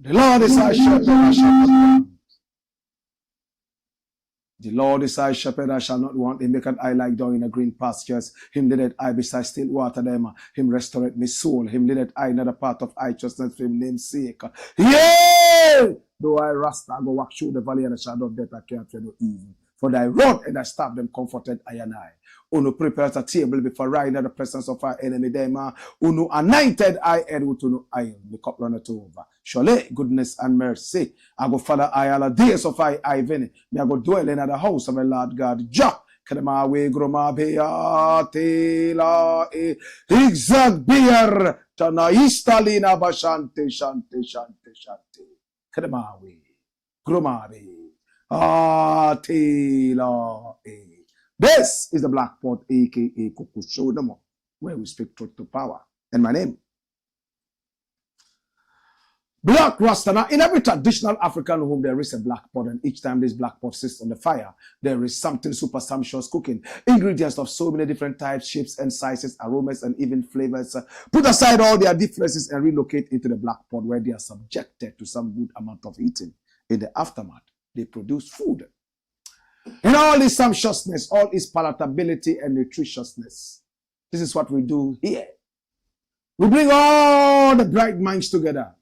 The Lord is our shepherd, I shall not want. The Lord is our shepherd, I shall not want. He maketh I lie down in a green pastures. Him leadeth I beside still water them. Him restoreth my soul. Him leadeth I in the path of righteousness for him name's sake. Yea! Though I rasta, I go walk through the valley of the shadow of death, I can't fear no evil. For thy rod and thy staff them comforted I and I. Uno prepares a table before I in the presence of our enemy them. Uno anointed I head with no iron. The cup runneth over. Surely goodness and mercy I go follow I all the days of I venny. Me I go dwell in the house of the Lord God. Jah Kedema we groma beya tela e zigzag beer tana istalina bashante shante shante shante. Kedema we groma be tela e. This is the Black Pot, aka Coco Show no more, where we speak truth to power. And my name, Blakk RASTA. Now, in every traditional African home, there is a black pot, and each time this black pot sits on the fire, there is something super sumptuous cooking. Ingredients of so many different types, shapes, and sizes, aromas, and even flavors. Put aside all their differences and relocate into the black pot, where they are subjected to some good amount of eating. In the aftermath, they produce food. In all its sumptuousness, all its palatability and nutritiousness. This is what we do here. We bring all the bright minds together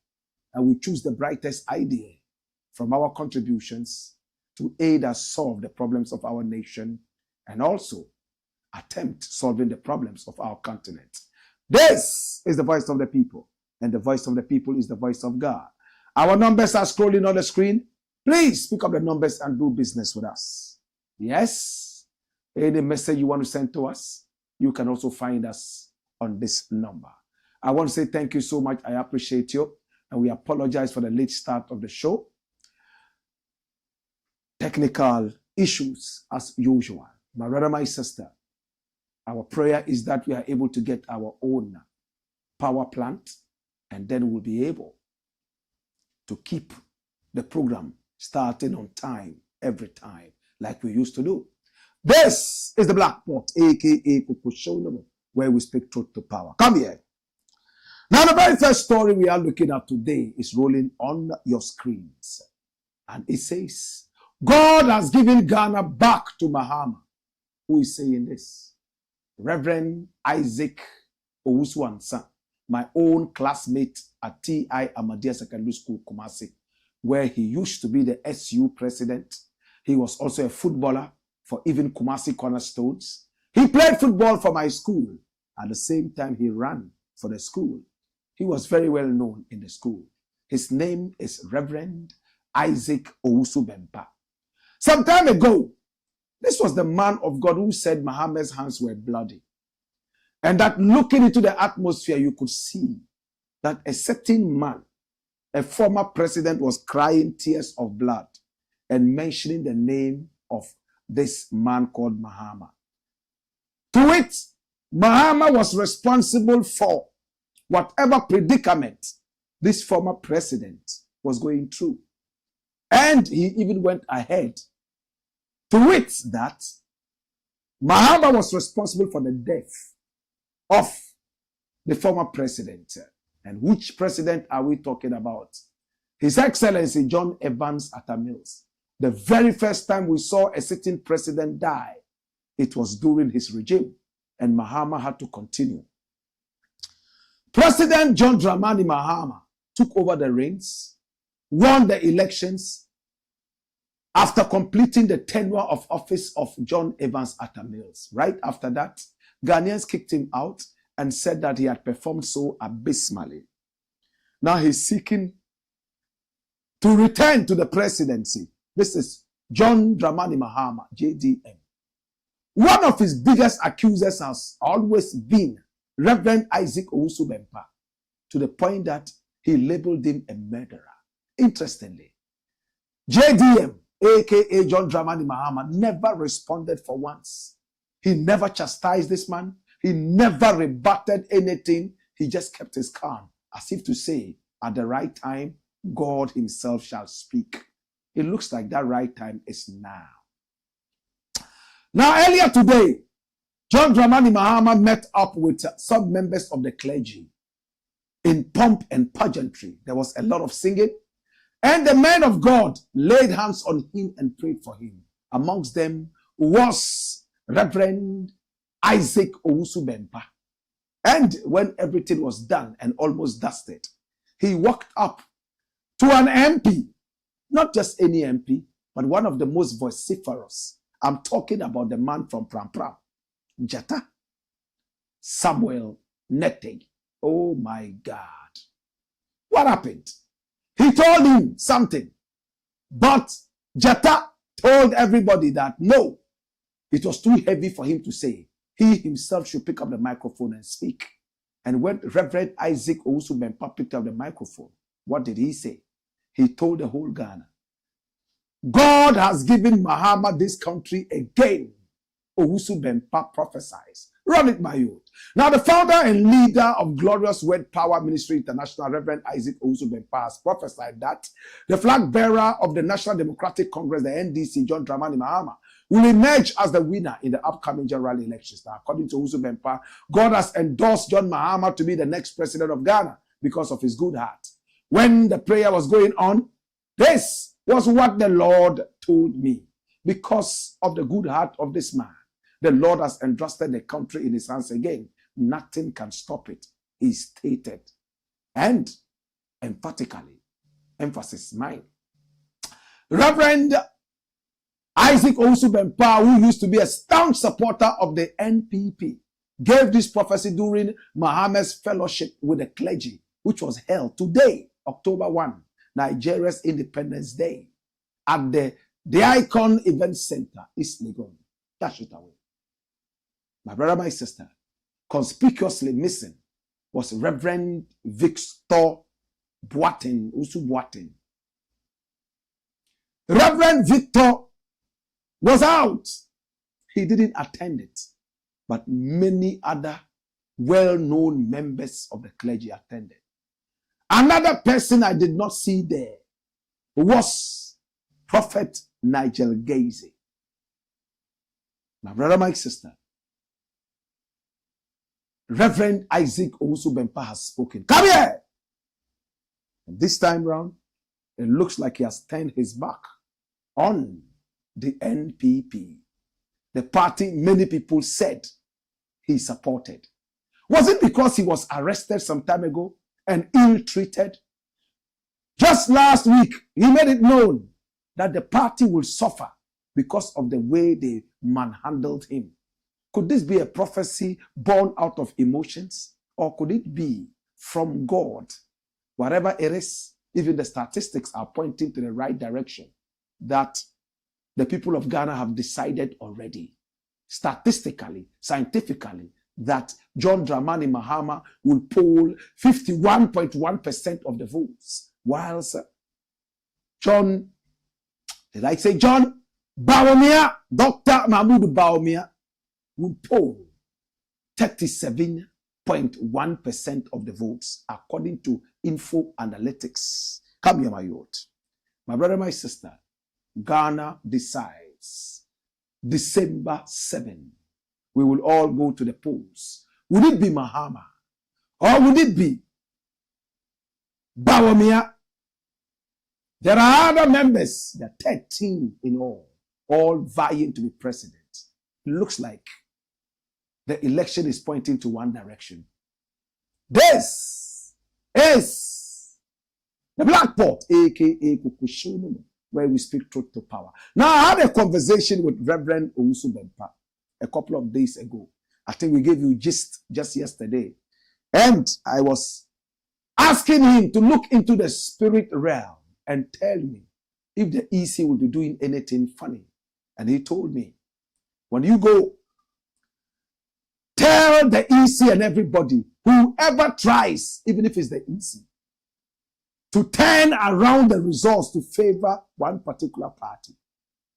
and we choose the brightest idea from our contributions to aid us solve the problems of our nation and also attempt solving the problems of our continent. This is the voice of the people, and the voice of the people is the voice of God. Our numbers are scrolling on the screen. Please pick up the numbers and do business with us. Yes, any message you want to send to us, you can also find us on this number. I want to say thank you so much. I appreciate you. And we apologize for the late start of the show. Technical issues as usual. My brother, my sister, our prayer is that we are able to get our own power plant, and then we'll be able to keep the program starting on time every time, like we used to do. This is the Black Pot, aka Coco Show, where we speak truth to power. Come here. Now, the very first story we are looking at today is rolling on your screens. And it says, God has given Ghana back to Mahama. Who is saying this? Reverend Isaac Owusu Bempah, my own classmate at T.I. Ahmadiyya Secondary School, Kumasi, where he used to be the SU president. He was also a footballer for even Kumasi Cornerstones. He played football for my school. At the same time, he ran for the school. He was very well known in the school. His name is Reverend Isaac Owusu Bempah. Some time ago, this was the man of God who said Muhammad's hands were bloody. And that looking into the atmosphere, you could see that a certain man, a former president, was crying tears of blood and mentioning the name of this man called Mahama. To it, Mahama was responsible for whatever predicament this former president was going through. And he even went ahead to wit that Mahama was responsible for the death of the former president. And which president are we talking about? His Excellency John Evans Atta Mills. The very first time we saw a sitting president die, it was during his regime, and Mahama had to continue. President John Dramani Mahama took over the reins, won the elections, after completing the tenure of office of John Evans Atta Mills. Right after that, Ghanaians kicked him out and said that he had performed so abysmally. Now he's seeking to return to the presidency. This is John Dramani Mahama, JDM. One of his biggest accusers has always been Reverend Isaac Owusu Bempah, to the point that he labeled him a murderer. Interestingly, JDM, aka John Dramani Mahama, never responded for once. He never chastised this man. He never rebutted anything. He just kept his calm, as if to say, at the right time, God himself shall speak. It looks like that right time is now. Now, earlier today, John Dramani Mahama met up with some members of the clergy in pomp and pageantry. There was a lot of singing, and the man of God laid hands on him and prayed for him. Amongst them was Reverend Isaac Owusu Bempah. And when everything was done and almost dusted, he walked up to an MP, not just any MP, but one of the most vociferous. I'm talking about the man from Pram Pram, Jata, Samuel Nete. Oh my God. What happened? He told him something, but Jata told everybody that no, it was too heavy for him to say. He himself should pick up the microphone and speak. And when Reverend Isaac Owusu Bempah picked up the microphone, what did he say? He told the whole Ghana, God has given Mahama this country again. Owusu Bempah prophesies. Run it, my youth. Now, the founder and leader of Glorious Word Power Ministry International, Reverend Isaac Owusu Bempah, has prophesied that the flag bearer of the National Democratic Congress, the NDC, John Dramani Mahama, will emerge as the winner in the upcoming general elections. Now, according to Owusu Bempah, God has endorsed John Mahama to be the next president of Ghana because of his good heart. When the prayer was going on, this was what the Lord told me. Because of the good heart of this man, the Lord has entrusted the country in his hands again. Nothing can stop it, he stated. And emphatically, emphasis mine, Reverend Isaac Owusu Bempah, who used to be a staunch supporter of the NPP, gave this prophecy during Mahama's fellowship with the clergy, which was held today, October 1, Nigeria's Independence Day, at the Icon Event Center, East Legon. Dash it away. My brother, my sister, conspicuously missing was Reverend Victor Boateng, Usu Boateng. Reverend Victor was out. He didn't attend it, but many other well-known members of the clergy attended. Another person I did not see there was Prophet Nigel Gaze. My brother, my sister, Reverend Isaac Owusu Bempah has spoken. Come here! And this time round, it looks like he has turned his back on the NPP, the party many people said he supported. Was it because he was arrested some time ago and ill-treated? Just last week, he made it known that the party will suffer because of the way they manhandled him. Could this be a prophecy born out of emotions, or could it be from God? Whatever it is, even the statistics are pointing to the right direction, that the people of Ghana have decided already, statistically, scientifically, that John Dramani Mahama will poll 51.1% of the votes, whilst John Bawumia, Dr. Mahmoud Bawumia, will poll 37.1% of the votes, according to Info Analytics. Come here, my youth. My brother, my sister, Ghana decides December 7. We will all go to the polls. Would it be Mahama? Or would it be Bawumia? There are other members, there are 13 in all vying to be president. It looks like the election is pointing to one direction. This is the Black Pot, aka Kukushunu, where we speak truth to power. Now, I had a conversation with Reverend Owusu Bempah a couple of days ago. I think we gave you just yesterday. And I was asking him to look into the spirit realm and tell me if the EC will be doing anything funny. And he told me, when you go, tell the EC and everybody, whoever tries, even if it's the EC, to turn around the results to favor one particular party,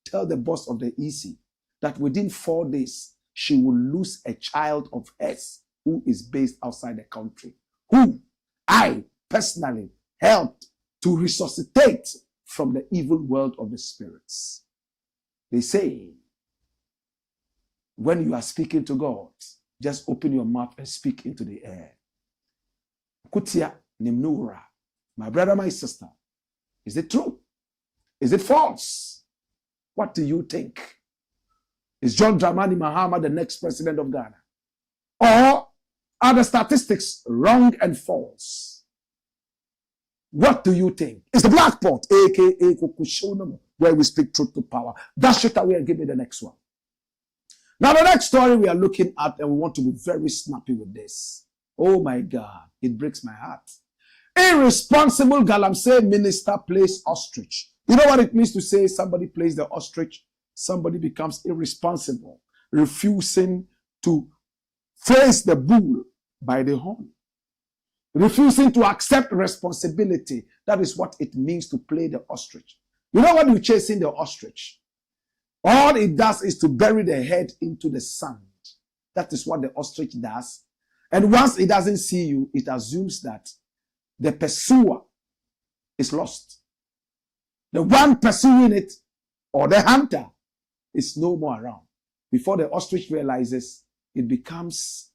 tell the boss of the EC that within 4 days, she will lose a child of hers who is based outside the country, who I personally helped to resuscitate from the evil world of the spirits. They say, when you are speaking to God, just open your mouth and speak into the air. Kutia Nimnura, my brother, my sister, is it true? Is it false? What do you think? Is John Dramani Mahama the next president of Ghana? Or are the statistics wrong and false? What do you think? It's the Blakk Pot, aka Kukushono, where we speak truth to power. Dash it away and give me the next one. Now, the next story we are looking at, and we want to be very snappy with this. Oh my God, it breaks my heart. Irresponsible Galamsey minister plays ostrich. You know what it means to say somebody plays the ostrich? Somebody becomes irresponsible, refusing to face the bull by the horn. Refusing to accept responsibility. That is what it means to play the ostrich. You know what you're chasing the ostrich? All it does is to bury the head into the sand. That is what the ostrich does. And once it doesn't see you, it assumes that the pursuer is lost. The one pursuing it, or the hunter, is no more around. Before the ostrich realizes, it becomes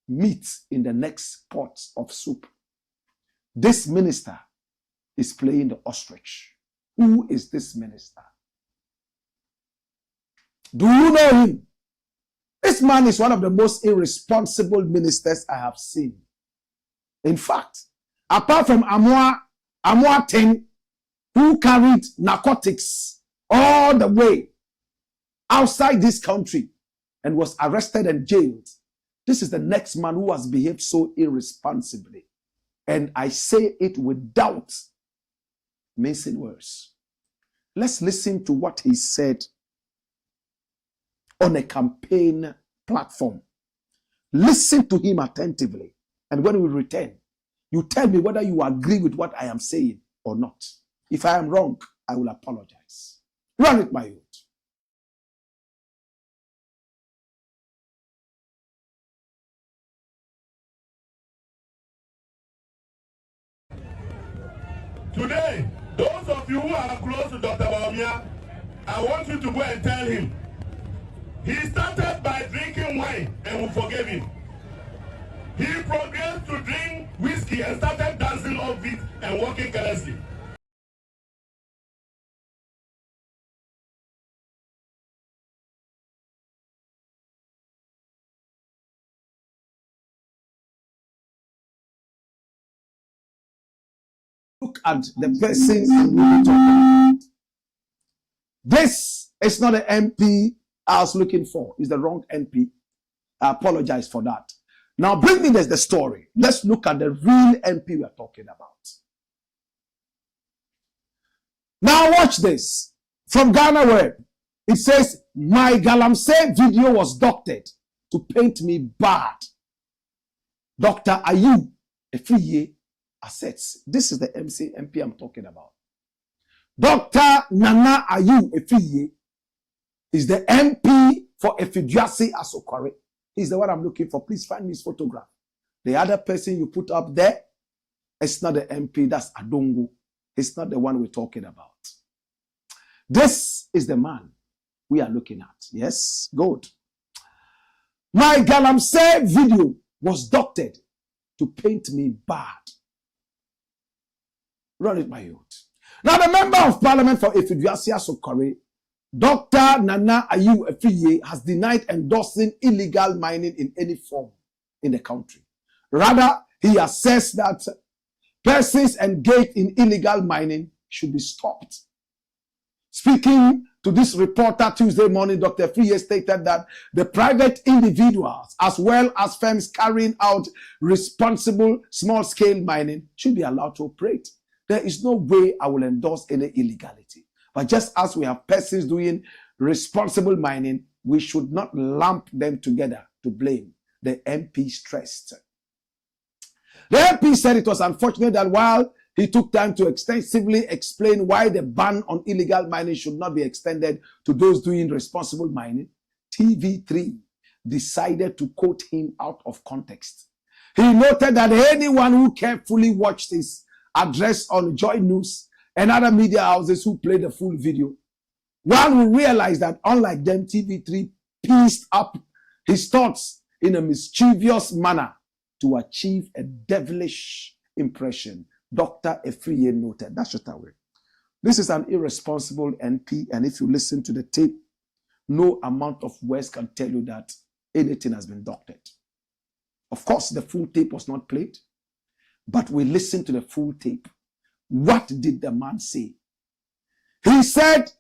meat in the next pot of soup. This minister is playing the ostrich. Who is this minister? Do you know him? This man is one of the most irresponsible ministers I have seen. In fact, apart from Amwa 10, who carried narcotics all the way outside this country and was arrested and jailed, this is the next man who has behaved so irresponsibly. And I say it without mincing words. Let's listen to what he said on a campaign platform. Listen to him attentively. And when we return, you tell me whether you agree with what I am saying or not. If I am wrong, I will apologize. Run it, my youth. Today, those of you who are close to Dr. Bawumia, I want you to go and tell him. He started by drinking wine and we forgave him. He progressed to drink whiskey and started dancing off it and walking carelessly. Look at the person I'm really talking about. This is not the MP I was looking for. It's the wrong MP. I apologize for that. Now bring me the story. Let's look at the real MP we are talking about. Now watch this. From Ghana Web. It says, my Galamsey video was doctored to paint me bad. Dr. Ayu Efiye assets. This is the MP I'm talking about. Dr. Nana Ayu Efiye is the MP for Efiduase Asokore. He's the one I'm looking for. Please find me his photograph. The other person you put up there, it's not the MP, that's Adongo. It's not the one we're talking about. This is the man we are looking at. Yes, good. My Galamsey video was doctored to paint me bad. Run it, my youth. Now, the member of parliament for Efiduase Asokore, Dr. Nana Ayu Efiye, has denied endorsing illegal mining in any form in the country. Rather, he has said that persons engaged in illegal mining should be stopped. Speaking to this reporter Tuesday morning, Dr. Friye stated that the private individuals, as well as firms carrying out responsible small-scale mining, should be allowed to operate. There is no way I will endorse any illegality. But just as we have persons doing responsible mining, we should not lump them together to blame. The MP stressed. The MP said it was unfortunate that while he took time to extensively explain why the ban on illegal mining should not be extended to those doing responsible mining, TV3 decided to quote him out of context. He noted that anyone who carefully watched his address on Joy News and other media houses who played the full video, one will realize that unlike them, TV3 pieced up his thoughts in a mischievous manner to achieve a devilish impression. Dr. Friye noted. That's just away. This is an irresponsible MP, and if you listen to the tape, no amount of words can tell you that anything has been doctored. Of course, the full tape was not played, but we listened to the full tape. What did the man say? He said,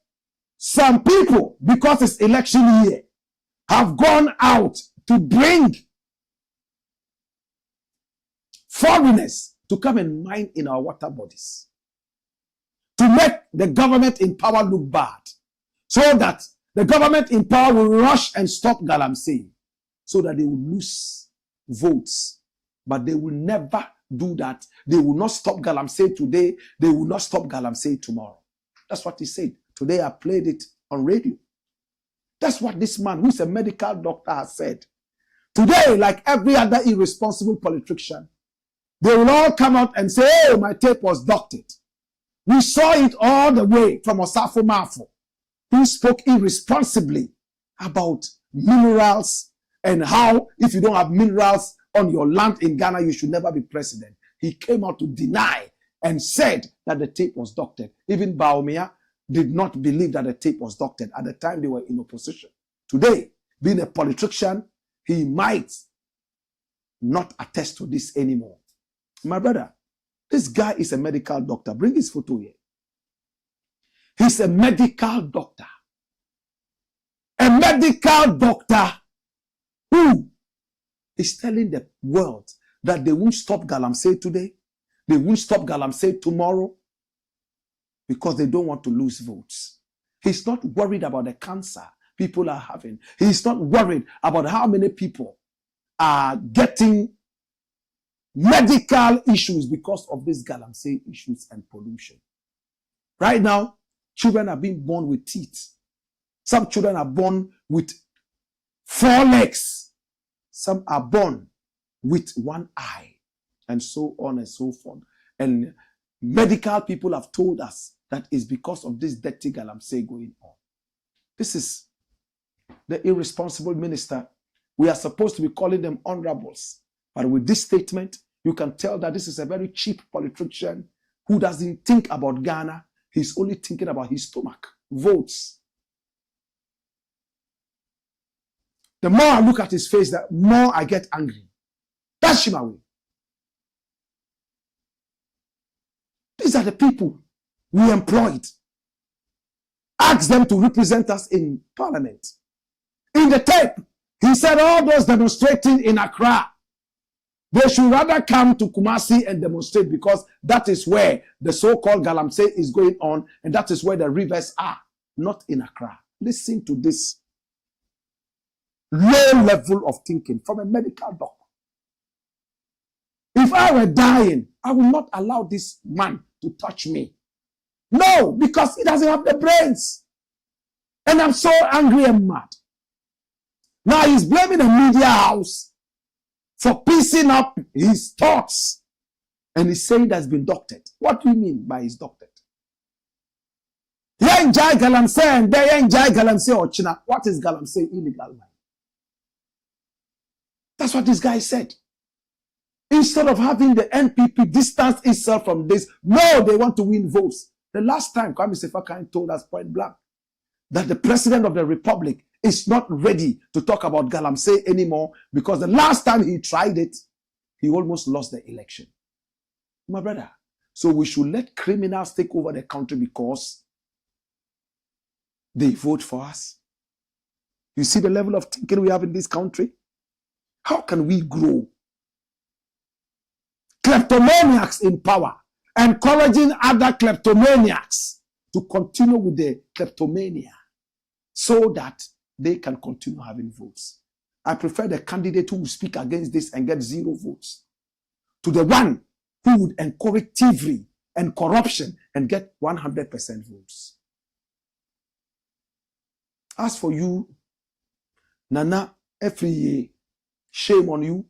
some people, because it's election year, have gone out to bring foreigners to come and mine in our water bodies, to make the government in power look bad, so that the government in power will rush and stop Galamsey, so that they will lose votes. But they will never do that. They will not stop Galamsey today. They will not stop Galamsey tomorrow. That's what he said. Today I played it on radio. That's what this man, who's a medical doctor, has said. Today, like every other irresponsible politician, they will all come out and say, oh, my tape was doctored. We saw it all the way from Osafo Mafo, who spoke irresponsibly about minerals and how if you don't have minerals on your land in Ghana, you should never be president. He came out to deny and said that the tape was doctored. Even Baumia did not believe that the tape was doctored at the time they were in opposition. Today, being a politician, he might not attest to this anymore. My brother, this guy is a medical doctor. Bring his photo here. He's a medical doctor. A medical doctor who is telling the world that they won't stop Galamsey today. They won't stop Galamsey tomorrow because they don't want to lose votes. He's not worried about the cancer people are having. He's not worried about how many people are getting medical issues because of these Galamsey issues and pollution. Right now, children are being born with teeth. Some children are born with 4 legs. Some are born with 1 eye, and so on and so forth. And medical people have told us that it's because of this dirty Galamsey going on. This is the irresponsible minister. We are supposed to be calling them honorables. But with this statement, you can tell that this is a very cheap politician who doesn't think about Ghana. He's only thinking about his stomach, votes. The more I look at his face, the more I get angry. Dash him away. These are the people we employed. Ask them to represent us in parliament. In the tape, he said all those demonstrating in Accra, they should rather come to Kumasi and demonstrate because that is where the so-called Galamsey is going on and that is where the rivers are, not in Accra. Listen to this low level of thinking from a medical doctor. If I were dying, I would not allow this man to touch me. No, because he doesn't have the brains. And I'm so angry and mad. Now he's blaming the media house for piecing up his thoughts. And he's saying that's been doctored. What do you mean by his doctored? What is Galamsey illegal mine? That's what this guy said. Instead of having the NPP distance itself from this, no, they want to win votes. The last time Kwame Sefakan told us point blank that the president of the republic is not ready to talk about Galamsey anymore because the last time he tried it, he almost lost the election. My brother, so we should let criminals take over the country because they vote for us. You see the level of thinking we have in this country? How can we grow? Kleptomaniacs in power, encouraging other kleptomaniacs to continue with the kleptomania so that they can continue having votes. I prefer the candidate who will speak against this and get 0 votes to the one who would encourage thievery and corruption and get 100% votes. As for you, Nana, every year, shame on you.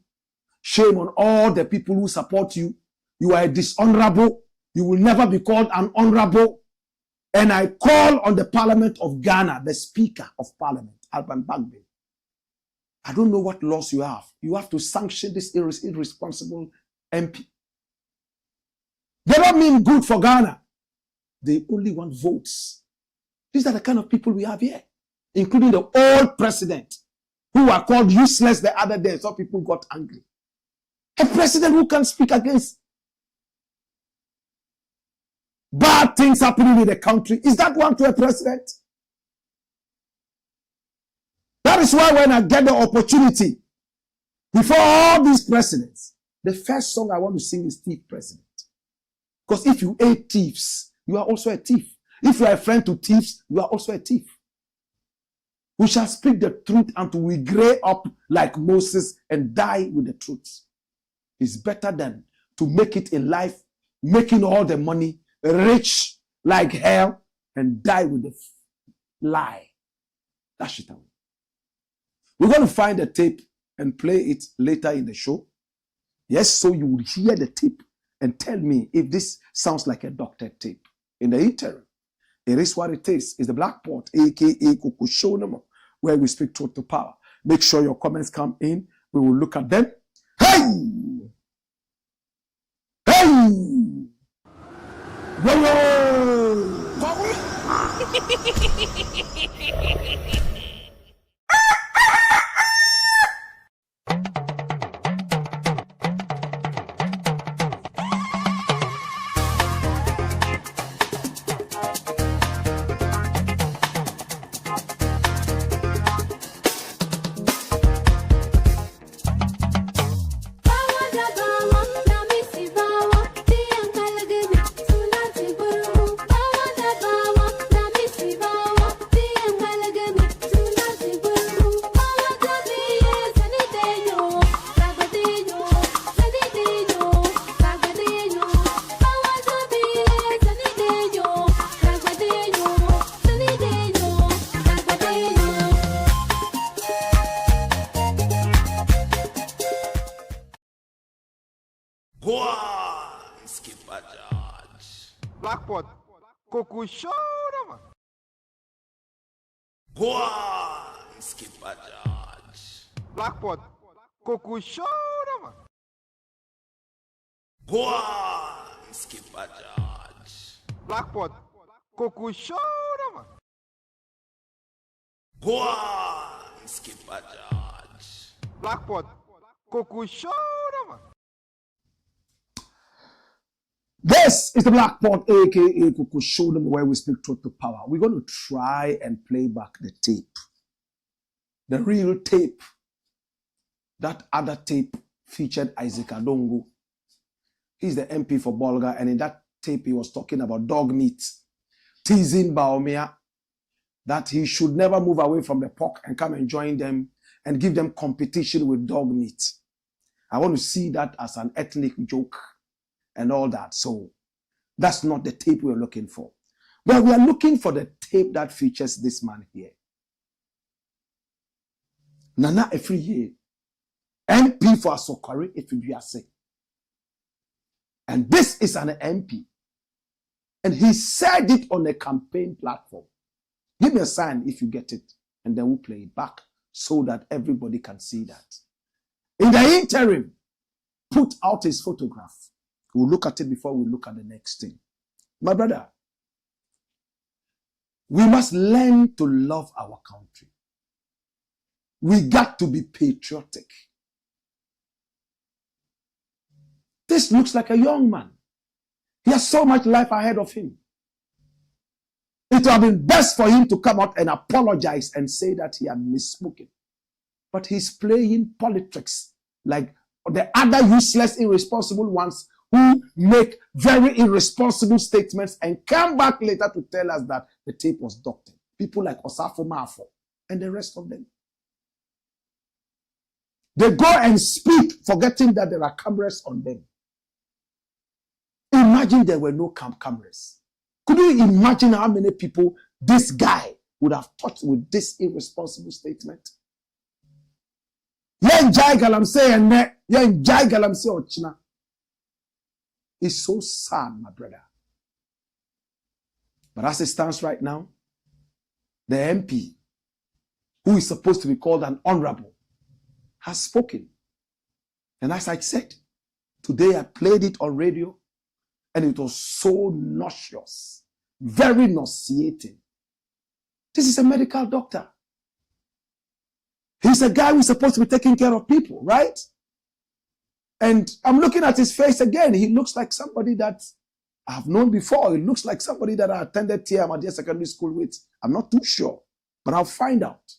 Shame on all the people who support you. You are a dishonorable. You will never be called an honorable. And I call on the Parliament of Ghana, the Speaker of Parliament, Alban Bagbe. I don't know what laws you have. You have to sanction this irresponsible MP. They don't mean good for Ghana. They only want votes. These are the kind of people we have here, including the old president, who were called useless the other day. Some people got angry. A president who can speak against bad things happening in the country. Is that one to a president? That is why when I get the opportunity, before all these presidents, the first song I want to sing is Thief President. Because if you hate thieves, you are also a thief. If you are a friend to thieves, you are also a thief. We shall speak the truth until we gray up like Moses and die with the truth. It's better than to make it in life, making all the money, rich like hell, and die with the lie. That shit away. We're going to find the tape and play it later in the show. Yes, so you will hear the tape and tell me if this sounds like a doctored tape. In the interim, it is what it is. It's the Blakk Pot, aka Kukushonamo, where we speak truth to power. Make sure your comments come in. We will look at them. Hey! Hey! Whoa! Blakk Pot, Kukushonamo. Blakk Pot, Kukushonamo. Blakk Pot, Kukushonamo. Blakk Pot, Kukushonamo. This is the Blakk Pot, aka Kukushonamo, where we speak truth to power. We're going to try and play back the tape. The real tape. That other tape featured Isaac Adongo. He's the MP for Bolga, and in that tape he was talking about dog meat, teasing Baumia that he should never move away from the pork and come and join them and give them competition with dog meat. I want to see that as an ethnic joke and all that. So that's not the tape we're looking for. But we are looking for the tape that features this man here. Nana every year, MP for Asokore Efiduase. And this is an MP. And he said it on a campaign platform. Give me a sign if you get it, and then we'll play it back so that everybody can see that. In the interim, put out his photograph. We'll look at it before we look at the next thing. My brother, we must learn to love our country. We got to be patriotic. This looks like a young man. He has so much life ahead of him. It It would have been best for him to come out and apologize and say that he had misspoken. But he's playing politics like the other useless, irresponsible ones who make very irresponsible statements and come back later to tell us that the tape was doctored. People like Osafo Mafo and the rest of them. They go and speak, forgetting that there are cameras on them. Imagine there were no cameras. Could you imagine how many people this guy would have touched with this irresponsible statement? Galamsey and Galamsey Ochina. It's so sad, my brother. But as it stands right now, the MP, who is supposed to be called an honorable, has spoken. And as I said, today I played it on radio, and it was so nauseous, very nauseating. This is a medical doctor. He's a guy who's supposed to be taking care of people, right? And I'm looking at his face again. He looks like somebody that I've known before. He looks like somebody that I attended Ahmadiyya Secondary School with. I'm not too sure, but I'll find out.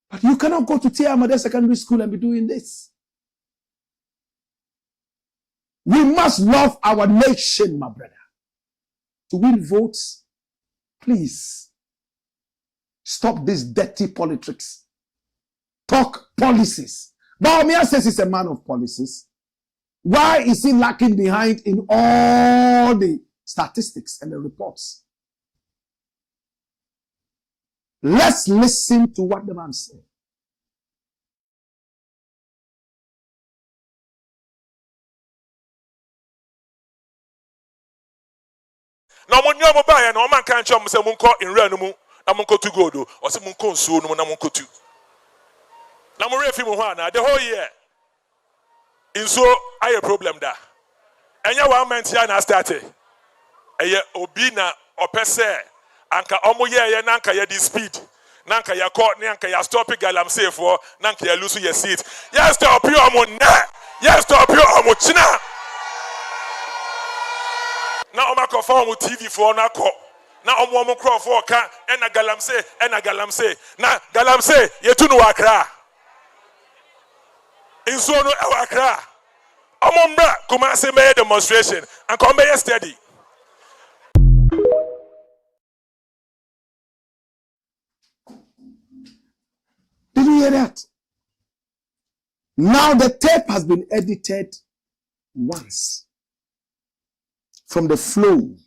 But you cannot go to Ahmadiyya Secondary School and be doing this. We must love our nation, my brother. To win votes, please stop this dirty politics. Talk policies. Baumia says he's a man of policies. Why is he lacking behind in all the statistics and the reports? Let's listen to what the man said. Na mo nyo mo ba ya na o man kan che mo se mo nko in real no mu na mo nko to go do o se mo nko nsuo no mu na mo nko tu na mo refi mo ho na the whole year inso aye problem da enya 1 month ya na start eye obi na opese anka omo ye na anka ye di speed na anka ya ko na anka ya stop Galamsey for na anka ya lose your seat ya stop you omo na ya stop you omo china na omako fa omo TV for na ko na omo crowd for ka ena Galamsey na Galamsey yetu no Accra inso no e Accra omo mbra kuma se me demonstration and come be steady. Did you hear that? Now the tape has been edited once from the flow.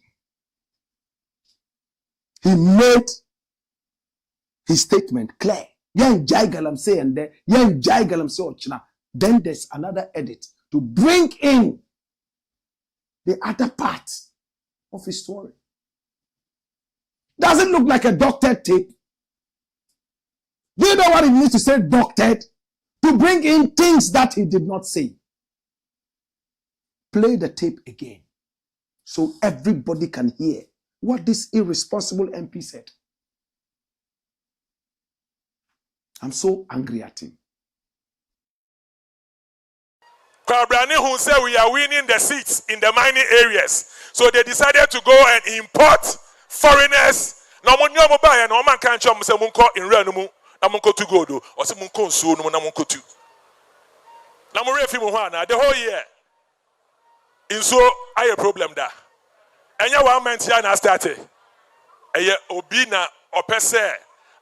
He made his statement clear. Then there's another edit to bring in the other part of his story. Doesn't look like a doctored tape. Do you know what it means to say doctored? To bring in things that he did not say. Play the tape again so everybody can hear what this irresponsible MP said. I'm so angry at him. Kwabrani who said we are winning the seats in the mining areas. So they decided to go and import foreigners. Na mo nyo mo ba ya na o man kan che mo se mo nko in real no mu na mo nko to go do o se mo nko nsuo no mu na mo nko tu. Na mo refi mo ho na the whole year inso aye problem da. Enya 1 month ya na start eye obi na opese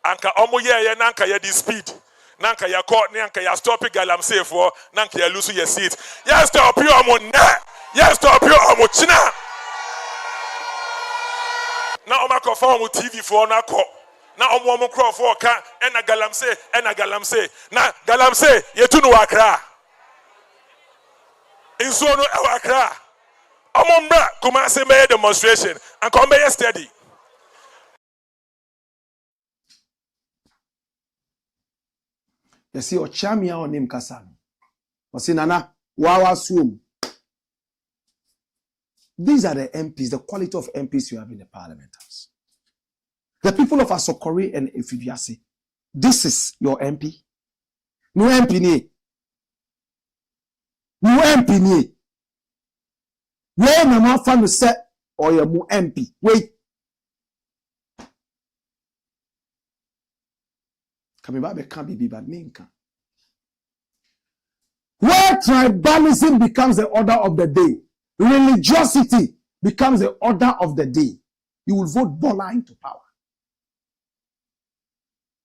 anka omo ye na anka ye di speed na anka ya ko na anka ya stop Galamsey for na anka ya lose your seat ya stop you omo na ya stop you omo china na omako fa omo TV for na ko na omo crowd for ka ena Galamsey na Galamsey yetu no Accra inso no e Accra omo mbra kuma se me demonstration and come be steady. You see, Ochamia on him Kasano. Nana, Wawa Swum. These are the MPs, the quality of MPs you have in the Parliament House. The people of Asokori and Ifibiasi. This is your MP. No MP ni. No MP ni. Where my man fan say or your mu MP. Wait. Kamibabe can't be but minka. Where tribalism becomes the order of the day, religiosity becomes the order of the day, you will vote Bola into power.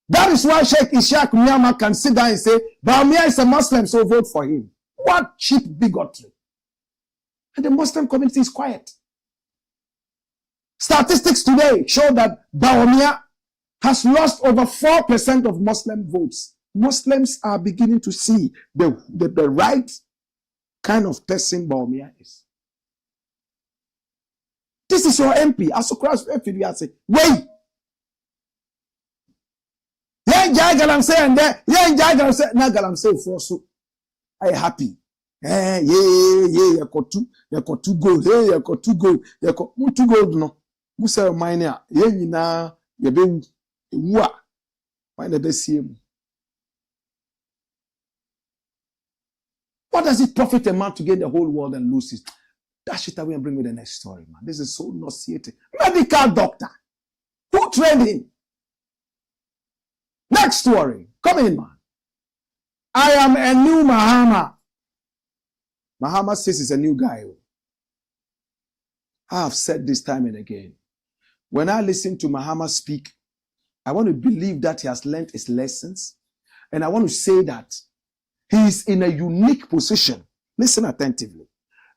That is why Sheikh Ishaq Miyama can sit down and say, Bawumia is a Muslim, so vote for him. What cheap bigotry. And the Muslim community is quiet. Statistics today show that Bawumia has lost over 4% of Muslim votes. Muslims are beginning to see the right kind of person Bawumia is. This is your MP. As a cross MP, say, wait. Yeah, Galamsey and there. Yeah, Galamsey. Now Galamsey for so. I happy. Yeah, you got two gold. Yeah, you got two gold. You got two gold. No, Musa minor. Yeah, you know, you be what? Why the best see him? What does it profit a man to gain the whole world and lose it? Dash it away and bring me the next story, man. This is so nauseating. Medical doctor. Who trained him? Next story. Come in, man. I am a new Mahama. Mahama says he's a new guy. I have said this time and again. When I listen to Mahama speak, I want to believe that he has learned his lessons. And I want to say that he is in a unique position. Listen attentively.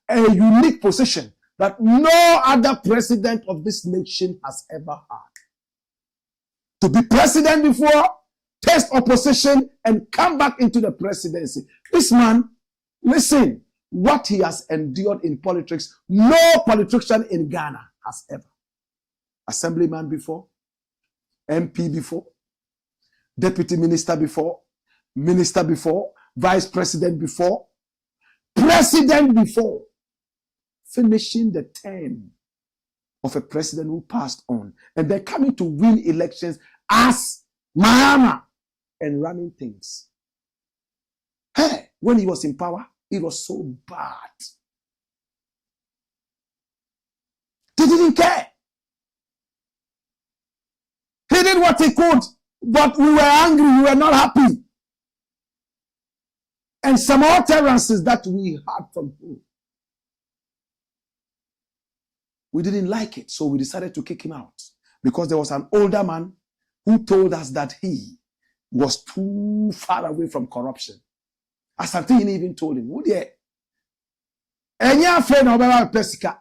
A unique position that no other president of this nation has ever had. To be president before, test opposition, and come back into the presidency. This man, listen, what he has endured in politics, no politician in Ghana has ever. Assemblyman before, MP before, deputy minister before, minister before, vice president before, president before, finishing the term of a president who passed on, and they're coming to win elections as Mahama and running things. Hey, when he was in power, it was so bad. He didn't care. He did what he could, but we were angry, we were not happy. And some utterances that we had from him, we didn't like it, so we decided to kick him out. Because there was an older man who told us that he was too far away from corruption. Asante even told him, "Would you? Enya friend na obera pesika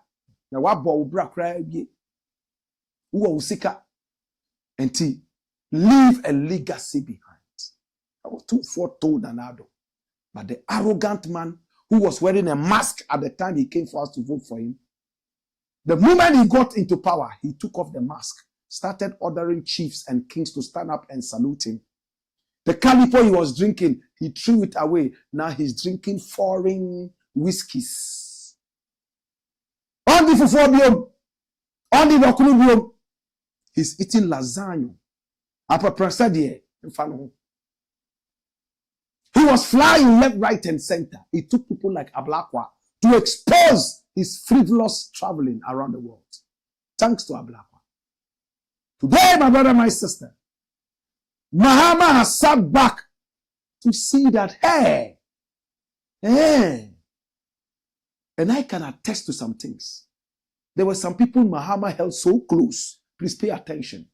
na wabo obra kra bie. Wo usika enti leave a legacy behind." I was too foretold and ado. But the arrogant man who was wearing a mask at the time he came for us to vote for him, the moment he got into power, he took off the mask, started ordering chiefs and kings to stand up and salute him. The calipo he was drinking, he threw it away. Now he's drinking foreign whiskeys. On the fufobium, on the dokunubium, he's eating lasagna. He was flying left, right, and center. He took people like Blakk to expose his frivolous traveling around the world. Thanks to Blakk. Today, my brother, my sister, Mahama has sat back to see that, hey, and I can attest to some things. There were some people Mahama held so close. Please pay attention.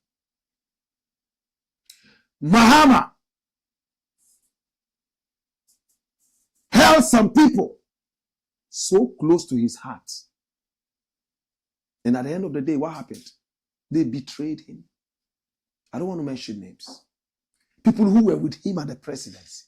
Mahama held some people so close to his heart. And at the end of the day, what happened? They betrayed him. I don't want to mention names. People who were with him at the presidency.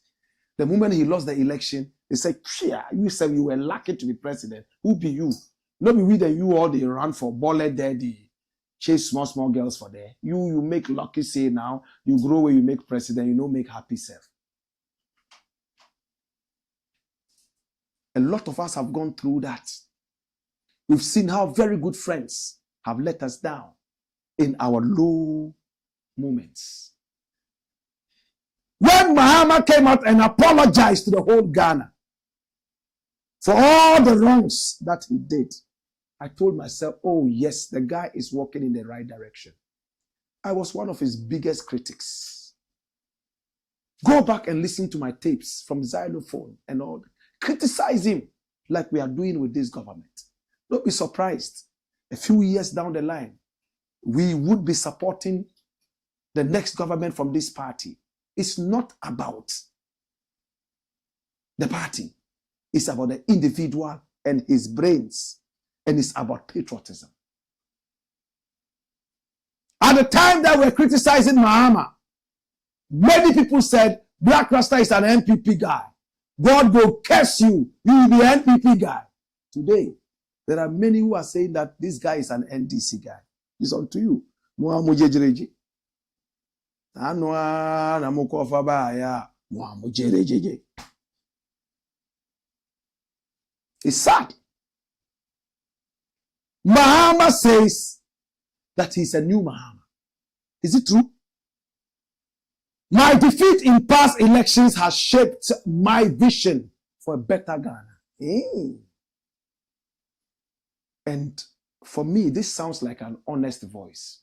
The moment he lost the election, they said, "Yeah, you said you were lucky to be president. Who be you? Not be we that you all they run for bullet there, they chase small girls for there. You make lucky say now, you grow where you make president, you don't make happy self." A lot of us have gone through that. We've seen how very good friends have let us down in our low moments. When Mahama came out and apologized to the whole Ghana for all the wrongs that he did, I told myself, oh yes, the guy is walking in the right direction. I was one of his biggest critics. Go back and listen to my tapes from Xylophone and all. Criticize him like we are doing with this government. Don't be surprised. A few years down the line, we would be supporting the next government from this party. It's not about the party. It's about the individual and his brains. And it's about patriotism. At the time that we're criticizing Mahama, many people said, Blakk Rasta is an NPP guy. God will curse you. You will be an NPP guy. Today, there are many who are saying that this guy is an NDC guy. It's on to you. It's sad. Mahama says that he's a new Mahama. Is it true? My defeat in past elections has shaped my vision for a better Ghana. Hey. And for me, this sounds like an honest voice.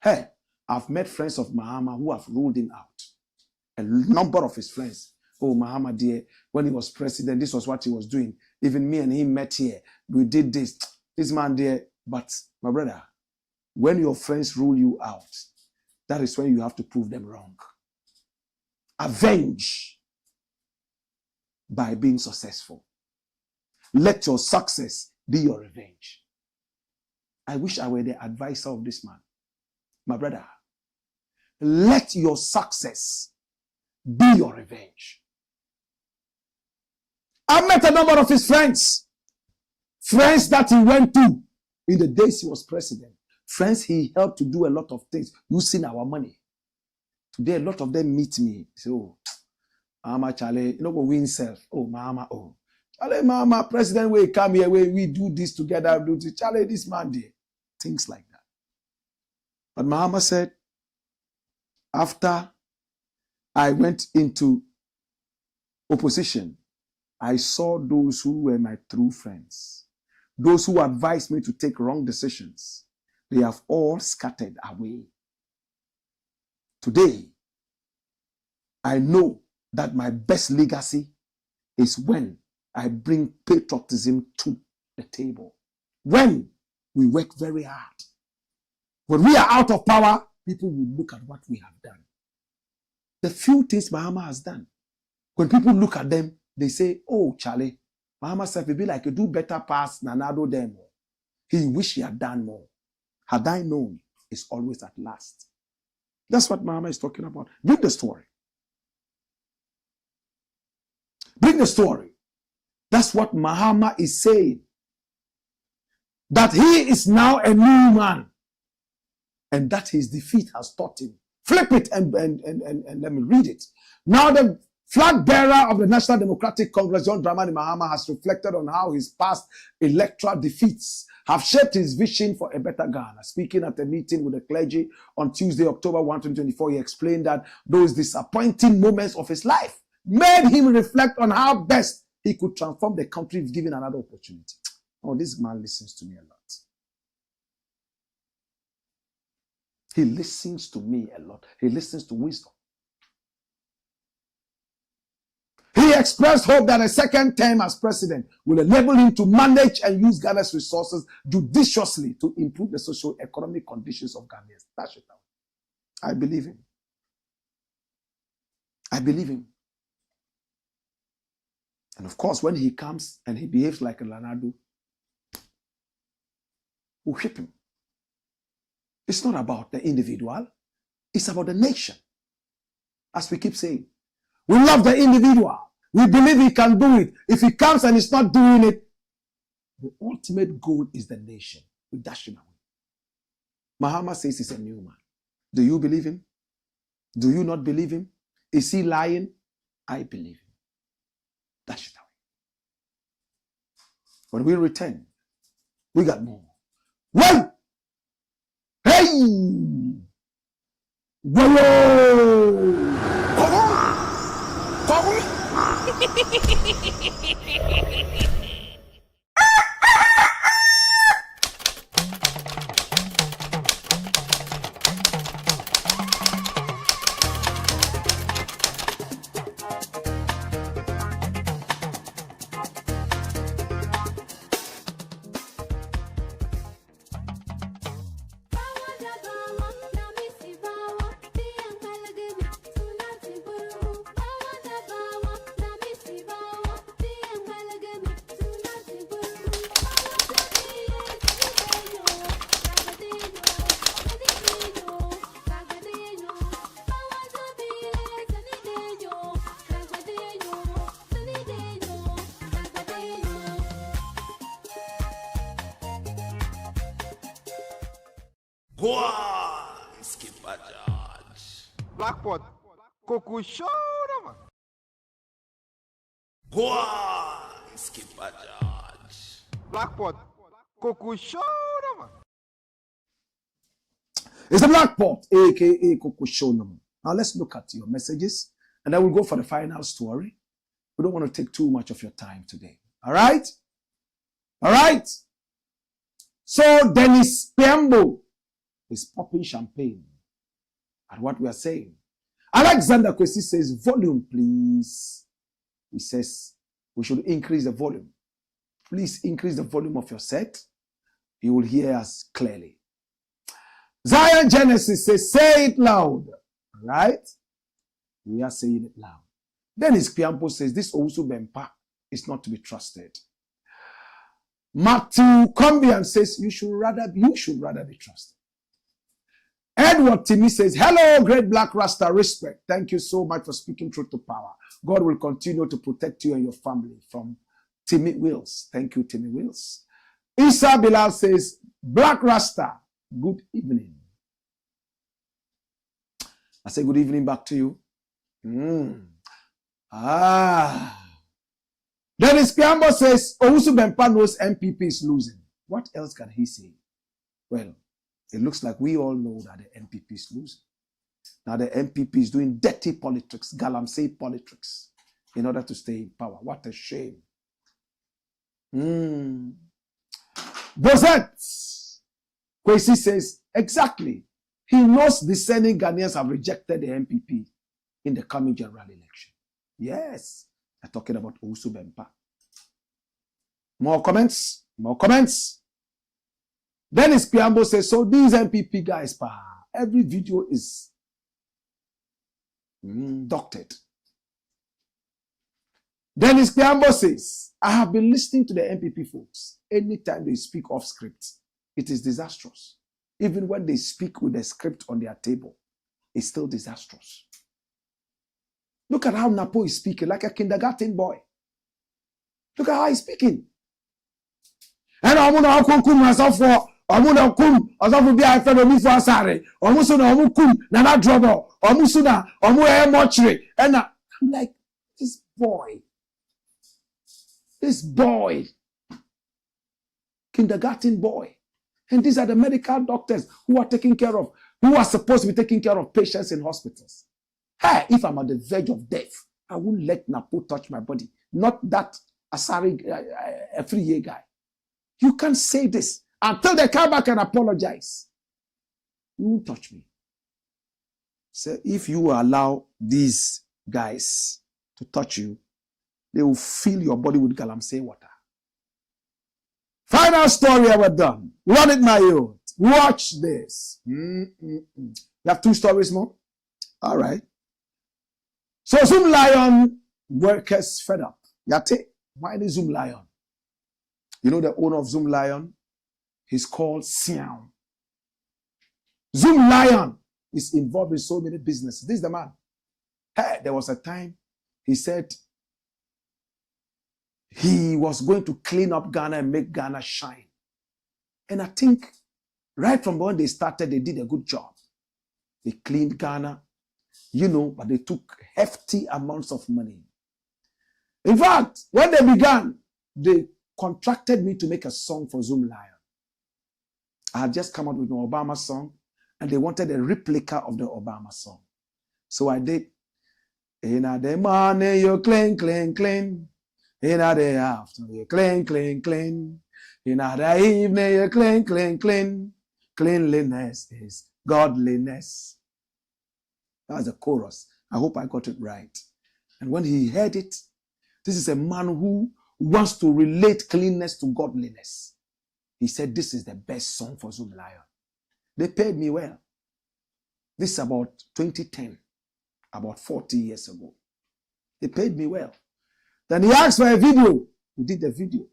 Hey, I've met friends of Mahama who have ruled him out. A number of his friends. Oh, Mahama dear, when he was president, this was what he was doing. Even me and him met here. We did this. This man there. But my brother, when your friends rule you out, that is when you have to prove them wrong. Avenge by being successful. Let your success be your revenge. I wish I were the advisor of this man. My brother, let your success be your revenge. I met a number of his friends. Friends that he went to in the days he was president. Friends he helped to do a lot of things using our money. Today, a lot of them meet me. Say, oh, Mama Charlie, you know what win self. Oh, Mama, oh. Charlie, Mama, president, we come here, we do this together. Do this. Charlie, this man there. Things like that. But Mahama said, after I went into opposition, I saw those who were my true friends. Those who advised me to take wrong decisions. They have all scattered away. Today, I know that my best legacy is when I bring patriotism to the table. When we work very hard. When we are out of power, people will look at what we have done. The few things Mahama has done. When people look at them, they say, oh, Charlie, Mahama said, it be like a do better pass Nanado demo. He wish he had done more. Had I known, it's always at last. That's what Mahama is talking about. Bring the story. Bring the story. That's what Mahama is saying. That he is now a new man. And that his defeat has taught him. Flip it and let me read it. Now the flag bearer of the National Democratic Congress, John Dramani Mahama, has reflected on how his past electoral defeats have shaped his vision for a better Ghana. Speaking at a meeting with the clergy on Tuesday, October 1, 2024, he explained that those disappointing moments of his life made him reflect on how best he could transform the country if given another opportunity. Oh, this man listens to me a lot. He listens to me a lot. He listens to wisdom. He expressed hope that a second term as president will enable him to manage and use Ghana's resources judiciously to improve the socio-economic conditions of Ghanaians. That's it. I believe him. I believe him. And of course, when he comes and he behaves like a Lanado, we'll whip him. It's not about the individual. It's about the nation. As we keep saying. We love the individual. We believe he can do it. If he comes and he's not doing it, the ultimate goal is the nation. We dash him away. Mahama says he's a new man. Do you believe him? Do you not believe him? Is he lying? I believe him. Dash it away. When we return, we got more. One! Hey! Whoa! Go on, Skipper George. Blackpot. Coco show man. Go on, Skipper George. Blackpot. Coco show man. It's the Blackpot, aka Coco Show. Now let's look at your messages, and then we'll go for the final story. We don't want to take too much of your time today. All right? All right? So Dennis Piambo is popping champagne at what we are saying. Alexander Kwesi says, volume, please. He says, we should increase the volume. Please increase the volume of your set. You will hear us clearly. Zion Genesis says, say it loud. All right? We are saying it loud. Dennis Piambo says, this Owusu Bempah is not to be trusted. Matthew Combian says, you should rather be trusted. Edward Timmy says, hello, great Black Rasta, respect. Thank you so much for speaking truth to power. God will continue to protect you and your family. From Timmy Wills. Thank you, Timmy Wills. Isa Bilal says, Black Rasta, good evening. I say good evening back to you. Dennis Piambo says, Owusu Bempah knows MPP is losing. What else can he say? Well, it looks like we all know that the MPP is losing. Now the MPP is doing dirty politics, Galamsey politics, in order to stay in power. What a shame. Bozet Kwesi says, exactly. He knows discerning Ghanaians have rejected the MPP in the coming general election. Yes. I'm talking about Owusu Bempah. More comments? More comments? Dennis Piambo says, so these MPP guys, every video is doctored. Dennis Piambo says, I have been listening to the MPP folks. Anytime they speak off script, it is disastrous. Even when they speak with the script on their table, it's still disastrous. Look at how Napo is speaking, like a kindergarten boy. Look at how he's speaking. And I'm going to kum myself for, I'm going to kum, I was be a fellow me for a sorry. Almost on a kum, nana trouble, almost on a mortuary. And I'm like, this boy, kindergarten boy. And these are the medical doctors who are taking care of, who are supposed to be taking care of patients in hospitals. Hey, if I'm at the verge of death, I won't let Napo touch my body. Not that Asari, a 3-year guy. You can't say this until they come back and apologize. You won't touch me. So if you allow these guys to touch you, they will fill your body with Galamsey water. Final story we're done. Run it, my youth. Watch this. You have 2 stories more? All right. So ZOOMLION workers fed up. Yate, why is ZOOMLION? You know the owner of ZOOMLION? He's called Siam. ZOOMLION is involved in so many businesses. This is the man. Hey, there was a time he said he was going to clean up Ghana and make Ghana shine. And I think right from when they started, they did a good job. They cleaned Ghana, you know, but they took hefty amounts of money. In fact, when they began, they contracted me to make a song for ZOOMLION. I had just come out with an Obama song, and they wanted a replica of the Obama song. So I did. In the morning, you clean, clean, clean. In the afternoon, you clean, clean, clean. In the evening, you clean, clean, clean. Cleanliness is godliness. That's the chorus. I hope I got it right. And when he heard it, this is a man who wants to relate cleanness to godliness. He said, this is the best song for ZOOMLION. They paid me well. This is about 2010, about 40 years ago. They paid me well. Then he asked for a video. We did the video.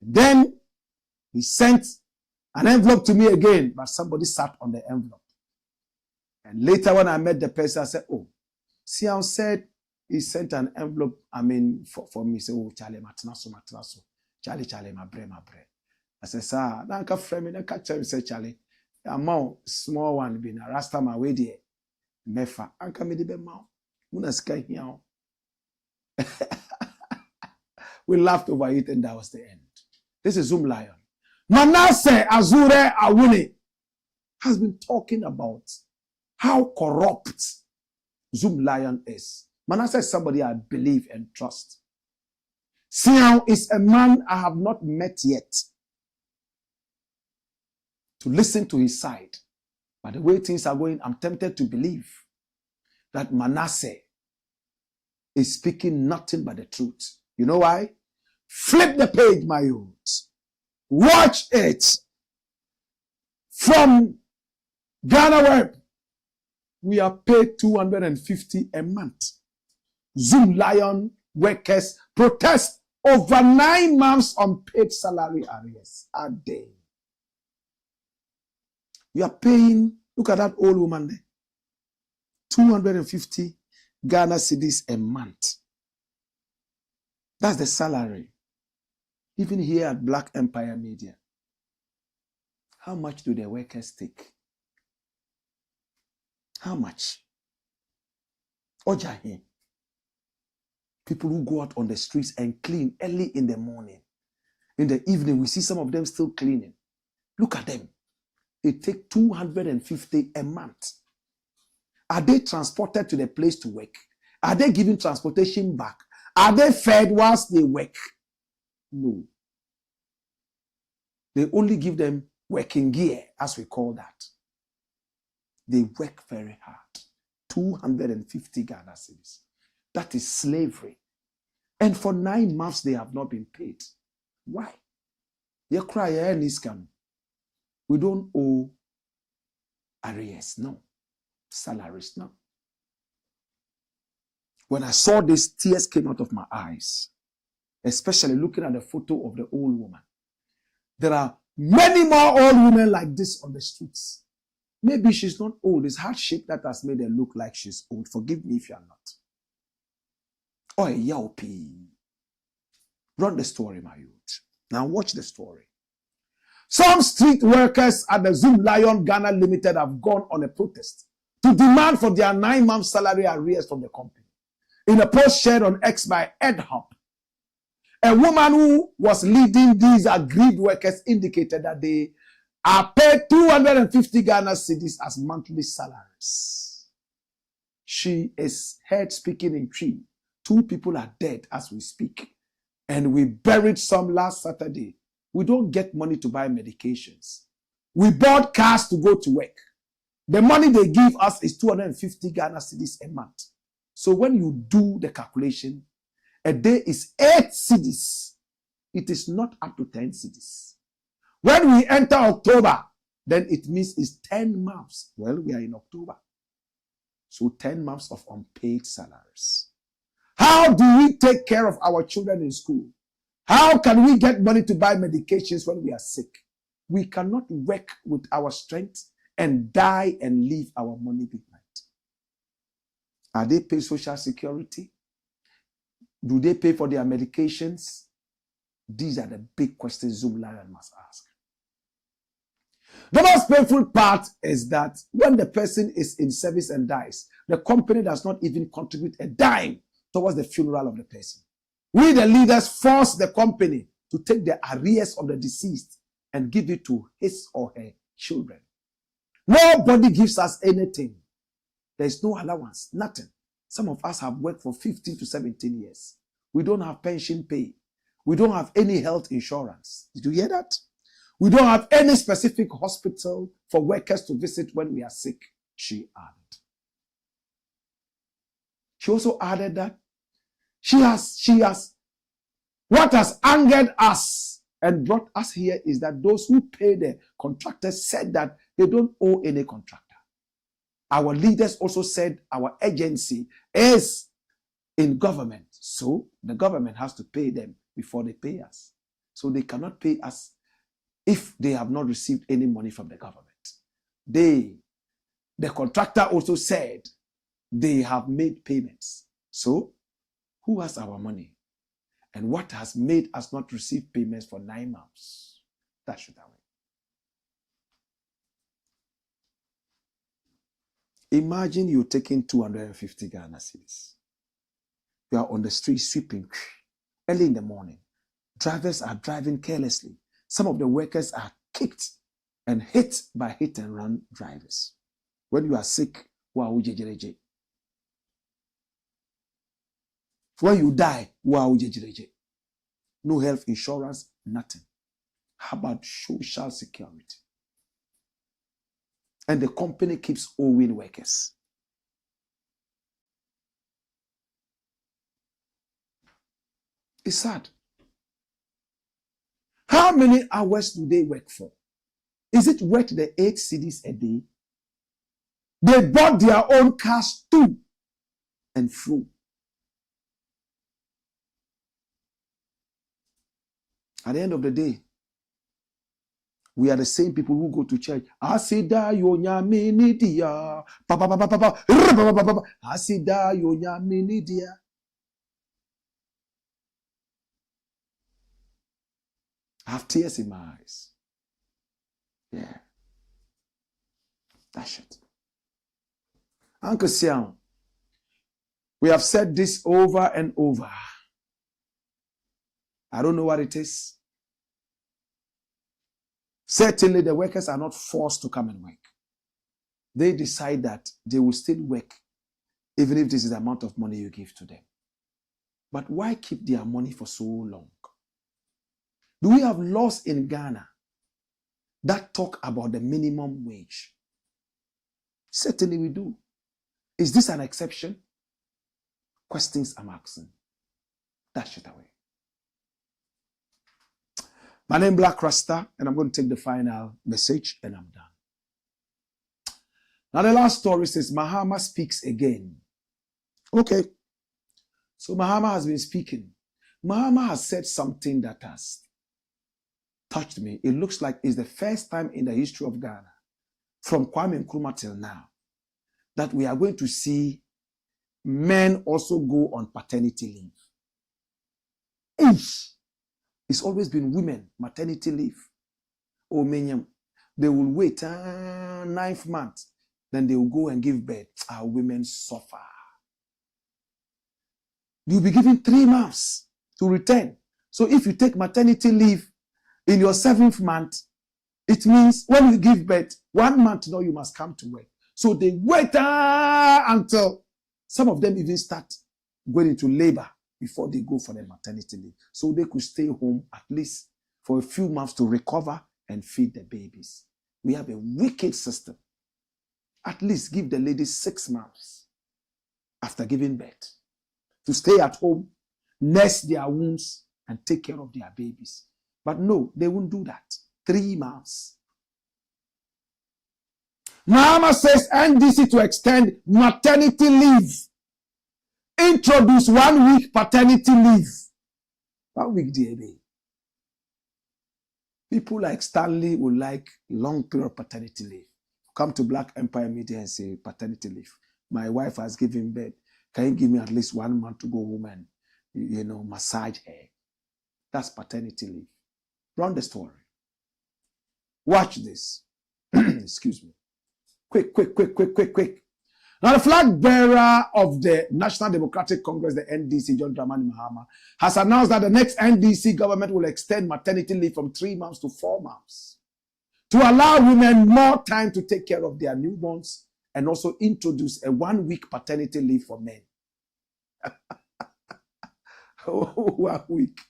Then he sent an envelope to me again, but somebody sat on the envelope. And later when I met the person, I said, oh, Siam said he sent an envelope, for me. He said, oh, Charlie, matinaso. Charlie, my bre. I said, sir, nanka frame, nanka tell me, say, Charlie, amount small one be na rasta ma we de mefa anka me de be ma una sika hia. We laughed over it and that was the end. This is ZOOMLION. Manasseh Azure Awuni has been talking about how corrupt ZOOMLION is. Manasseh is somebody I believe and trust. Siao is a man I have not met yet to listen to his side. But the way things are going, I'm tempted to believe that Manasseh is speaking nothing but the truth. You know why? Flip the page, my youth. Watch it. From Ghana Web, we are paid $250 a month. ZOOMLION workers protest over 9 months unpaid salary arrears a day. You are paying, look at that old woman there, 250 Ghana cedis a month. That's the salary. Even here at Blakk Empire Media, how much do the workers take? How much? Ojahi. People who go out on the streets and clean early in the morning. In the evening, we see some of them still cleaning. Look at them. They take 250 a month. Are they transported to the place to work? Are they given transportation back? Are they fed whilst they work? No. They only give them working gear, as we call that. They work very hard. 250 Ghana cedis. That is slavery. And for 9 months, they have not been paid. Why? You cry, we don't owe arrears, no. Salaries, no. When I saw this, tears came out of my eyes, especially looking at the photo of the old woman. There are many more old women like this on the streets. Maybe she's not old. It's hardship that has made her look like she's old. Forgive me if you are not. Oh, Yaupi. Run the story, my youth. Now watch the story. Some street workers at the ZOOMLION Ghana Limited have gone on a protest to demand for their 9 month salary arrears from the company. In a post shared on X by EdHub, a woman who was leading these aggrieved workers indicated that they are paid 250 Ghana cedis as monthly salaries. She is heard speaking in Tree. 2 people are dead as we speak. And we buried some last Saturday. We don't get money to buy medications. We bought cars to go to work. The money they give us is 250 Ghana cedis a month. So when you do the calculation, a day is 8 cedis. It is not up to 10 cedis. When we enter October, then it means it's 10 months. Well, we are in October. So 10 months of unpaid salaries. How do we take care of our children in school? How can we get money to buy medications when we are sick? We cannot work with our strength and die and leave our money behind. Are they paying social security? Do they pay for their medications? These are the big questions ZOOMLION must ask. The most painful part is that when the person is in service and dies, the company does not even contribute a dime towards the funeral of the person. We, the leaders, force the company to take the arrears of the deceased and give it to his or her children. Nobody gives us anything. There is no allowance, nothing. Some of us have worked for 15 to 17 years. We don't have pension pay. We don't have any health insurance. Did you hear that? We don't have any specific hospital for workers to visit when we are sick, she added. She also added that what has angered us and brought us here is that those who pay the contractors said that they don't owe any contractor. Our leaders also said our agency is in government, so the government has to pay them before they pay us. So they cannot pay us if they have not received any money from the government. The contractor also said they have made payments. So who has our money? And what has made us not receive payments for 9 months? That should happen. Imagine you're taking 250 Ghana cedis. You are on the street sweeping early in the morning. Drivers are driving carelessly. Some of the workers are kicked and hit by hit and run drivers. When you are sick, wow, jejereje. When you die, wow, jejereje. No health insurance, nothing. How about social security? And the company keeps owing workers. It's sad. How many hours do they work for? Is it worth the 8 cedis a day? They bought their own cars to and fro. At the end of the day, we are the same people who go to church. Asida yonya minidia. Papa papa papa. Asida yonya minidia. I have tears in my eyes. Yeah. That's it. Uncle Sian, we have said this over and over. I don't know what it is. Certainly, the workers are not forced to come and work. They decide that they will still work, even if this is the amount of money you give to them. But why keep their money for so long? Do we have laws in Ghana that talk about the minimum wage? Certainly we do. Is this an exception? Questions I'm asking. Dash it away. My name is Blakk RASTA, and I'm going to take the final message, and I'm done. Now the last story says, Mahama speaks again. Okay. So Mahama has been speaking. Mahama has said something that has touched me. It looks like it's the first time in the history of Ghana, from Kwame Nkrumah till now, that we are going to see men also go on paternity leave. It's always been women, maternity leave. Oh, many, they will wait 9th month, then they will go and give birth. Our women suffer. You'll be given 3 months to return. So if you take maternity leave in your 7th month, it means when you give birth, 1 month now you must come to work. So they wait until some of them even start going into labor before they go for their maternity leave. So they could stay home at least for a few months to recover and feed the babies. We have a wicked system. At least give the ladies 6 months after giving birth to stay at home, nurse their wounds, and take care of their babies. But no, they won't do that. 3 months. Mahama says NDC to extend maternity leave. Introduce 1 week paternity leave. 1 week DAB. People like Stanley would like long period paternity leave. Come to Black Empire Media and say paternity leave. My wife has given birth. Can you give me at least 1 month to go home and, massage her? That's paternity leave. Run the story. Watch this. Excuse me. Quick. Now, the flag bearer of the National Democratic Congress, the NDC, John Dramani Mahama, has announced that the next NDC government will extend maternity leave from 3 months to 4 months to allow women more time to take care of their newborns and also introduce a 1 week paternity leave for men. 1 week.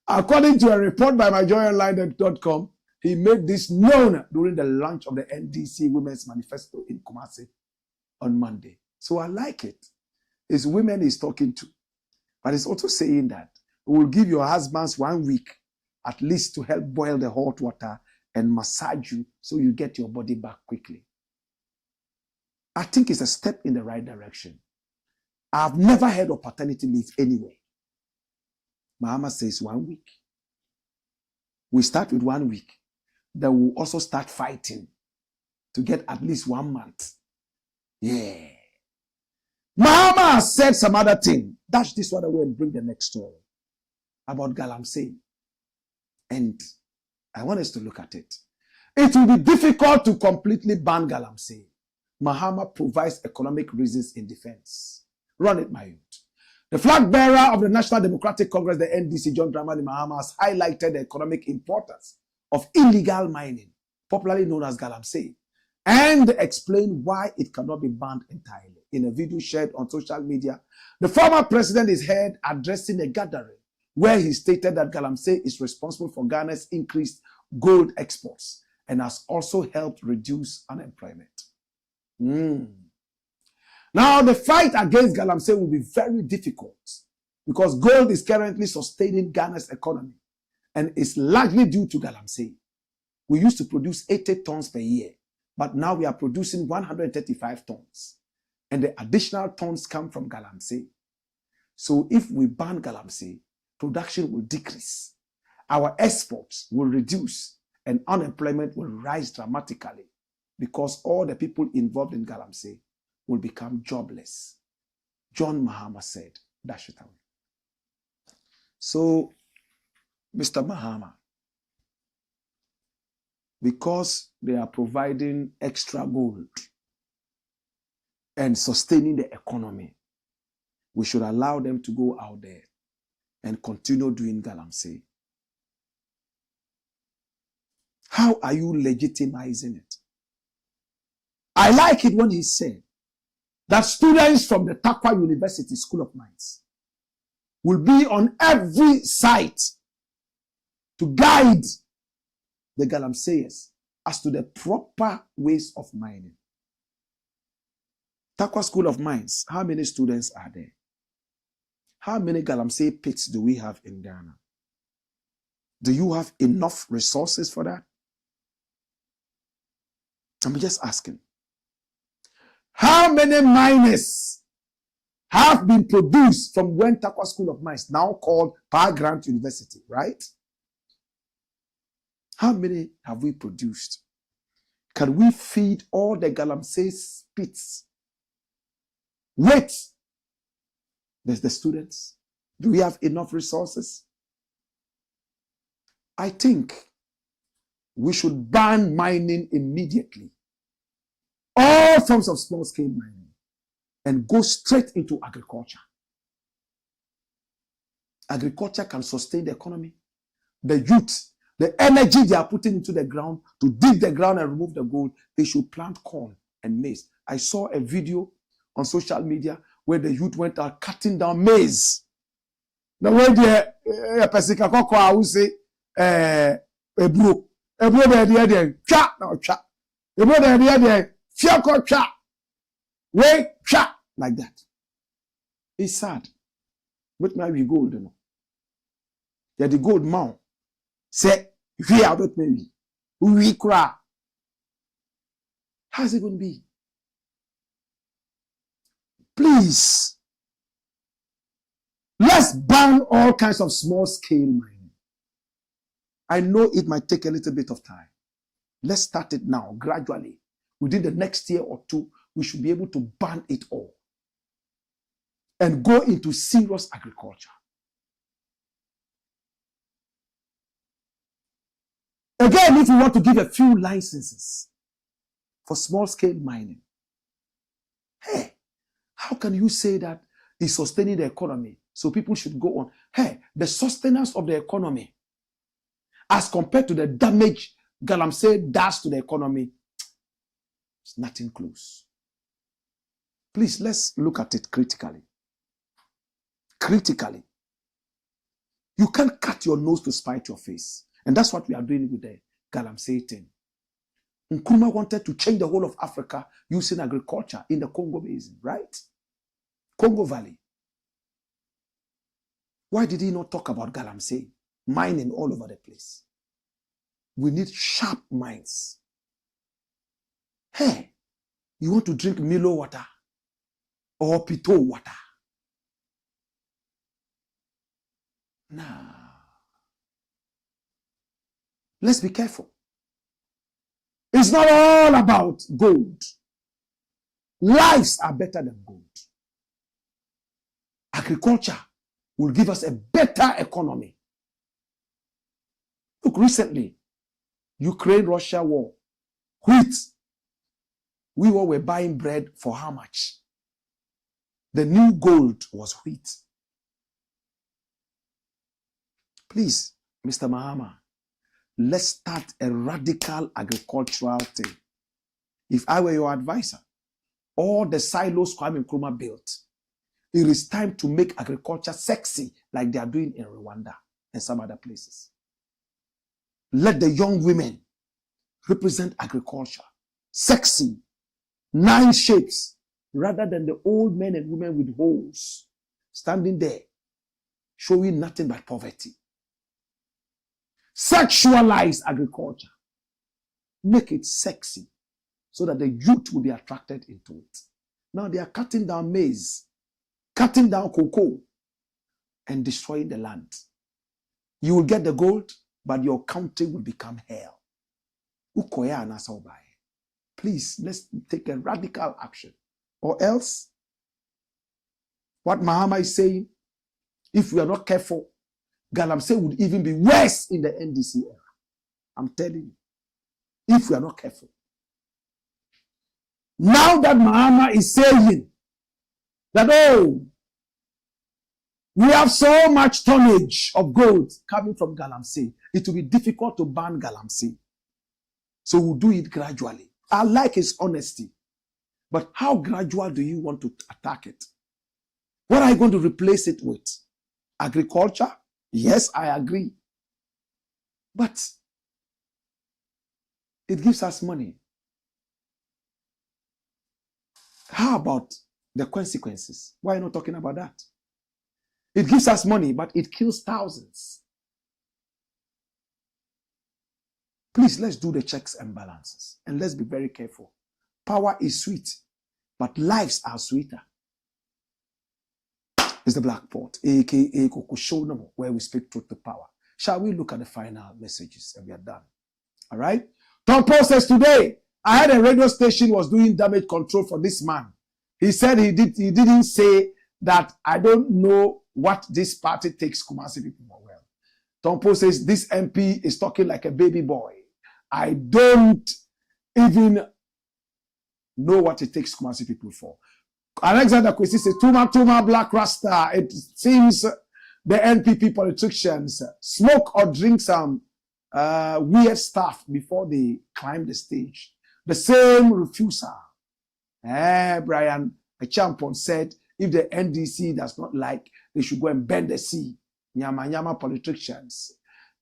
According to a report by myjoyonline.com, he made this known during the launch of the NDC Women's Manifesto in Kumasi on Monday. So I like it. It's women he's talking to. But it's also saying that we will give your husbands 1 week at least to help boil the hot water and massage you so you get your body back quickly. I think it's a step in the right direction. I've never heard of paternity leave anyway. Mahama says 1 week. We start with 1 week. Then we'll also start fighting to get at least 1 month. Yeah. Mahama has said some other thing. Dash this one away and bring the next story about Galamsey. And I want us to look at it. It will be difficult to completely ban Galamsey. Mahama provides economic reasons in defense. Run it, my youth. The flag bearer of the National Democratic Congress, the NDC, John Dramani Mahama, has highlighted the economic importance of illegal mining, popularly known as Galamsey, and explained why it cannot be banned entirely. In a video shared on social media, the former president is heard addressing a gathering where he stated that Galamsey is responsible for Ghana's increased gold exports and has also helped reduce unemployment. Now, the fight against Galamsey will be very difficult because gold is currently sustaining Ghana's economy and is largely due to Galamsey. We used to produce 80 tons per year, but now we are producing 135 tons. And the additional tons come from Galamsey. So if we ban Galamsey, production will decrease, our exports will reduce, and unemployment will rise dramatically because all the people involved in Galamsey will become jobless. John Mahama said, dash it away. So, Mr. Mahama, because they are providing extra gold and sustaining the economy, we should allow them to go out there and continue doing Galamsey. How are you legitimizing it? I like it when he said that students from the Takwa University School of Mines will be on every site to guide the Galamseyers as to the proper ways of mining. Takwa School of Mines, how many students are there? How many Galamsey pits do we have in Ghana? Do you have enough resources for that? I'm just asking. How many miners have been produced from when Takwa School of Mines, now called Power Grant University, right? How many have we produced? Can we feed all the Galamsey pits? Wait, there's the students. Do we have enough resources? I think we should ban mining immediately. All forms of small-scale mining, and go straight into agriculture. Agriculture can sustain the economy. The youth, the energy they are putting into the ground to dig the ground and remove the gold, they should plant corn and maize. I saw a video on social media where the youth went out cutting down maize. The way the person can call who say ebro the cha no cha ebro the fiako cha way cha like that. It's sad. But now we gold, you know. Yeah, the gold man say we are not maybe we cry. How's it going to be? Please, let's ban all kinds of small-scale mining. I know it might take a little bit of time. Let's start it now, gradually. Within the next year or two, we should be able to ban it all and go into serious agriculture. Again, if we want to give a few licenses for small-scale mining, hey, how can you say that it's sustaining the economy? So people should go on. Hey, the sustenance of the economy as compared to the damage Galamsey does to the economy, it's nothing close. Please, let's look at it critically. Critically. You can't cut your nose to spite your face. And that's what we are doing with the Galamsey thing. Nkrumah wanted to change the whole of Africa using agriculture in the Congo Basin, right? Congo Valley. Why did he not talk about Galamsey? Mining all over the place. We need sharp minds. Hey, you want to drink Milo water or Pito water? Nah. Let's be careful. It's not all about gold. Lives are better than gold. Agriculture will give us a better economy. Look, recently, Ukraine-Russia war, wheat We all were buying bread for how much? The new gold was wheat. Please, Mr. Mahama, let's start a radical agricultural thing. If I were your advisor, all the silos Kwame Nkrumah built, it is time to make agriculture sexy like they are doing in Rwanda and some other places. Let the young women represent agriculture. Sexy, 9 shapes, rather than the old men and women with holes standing there showing nothing but poverty. Sexualize agriculture. Make it sexy so that the youth will be attracted into it. Now they are cutting down maize, cutting down cocoa, and destroying the land. You will get the gold, but your country will become hell. Please, let's take a radical action. Or else, what Mahama is saying, if we are not careful, Galamsey would even be worse in the NDC era. I'm telling you, if we are not careful. Now that Mahama is saying that, oh, we have so much tonnage of gold coming from Galamsey, it will be difficult to ban Galamsey. So we'll do it gradually. I like his honesty. But how gradual do you want to attack it? What are you going to replace it with? Agriculture? Yes, I agree. But it gives us money. How about the consequences? Why are you not talking about that? It gives us money, but it kills thousands. Please, let's do the checks and balances. And let's be very careful. Power is sweet, but lives are sweeter. It's the Blakk Pot, aka Kokushono, where we speak truth to power. Shall we look at the final messages? And we are done. All right? Tom Paul says today, I heard a radio station was doing damage control for this man. He said he didn't say that I don't know what this party takes Kumasi people more well. Tom Paul says this MP is talking like a baby boy. I don't even know what it takes Kumasi people for. Alexander Kwesi says, Tuma Black Rasta. It seems the NPP politicians smoke or drink some weird stuff before they climb the stage. The same refusal. Brian Achampon said, if the NDC does not like, they should go and bend the sea. Nyama politicians